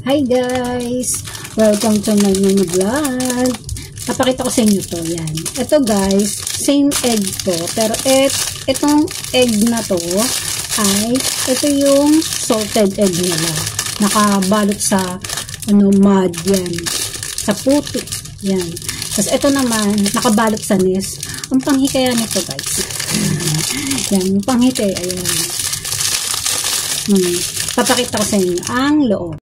Hi guys! Welcome to my mini vlog. Napakita ko sa inyo to. Yan. Ito guys, same egg to. Pero itong egg na to ay ito yung salted egg nila. Nakabalot sa mud yan. Sa puti. Yan. Tapos ito naman, nakabalot sa nis. Ang panghikaya nito guys. Yan. Ang panghikaya. Ayan. Papakita ko sa inyo ang loob.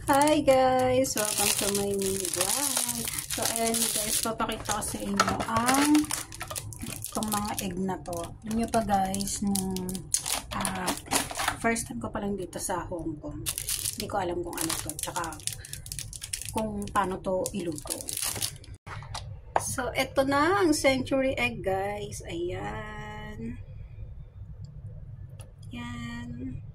Hi guys! Welcome to my mini vlog. So ayan guys, papakita ko sa inyo ang itong mga egg na to. Alam nyo pa guys, nung first time ko pa lang dito sa Hong Kong. Hindi ko alam kung ano to, tsaka kung paano to iluto. So ito na ang century egg guys. Ayan. Yan.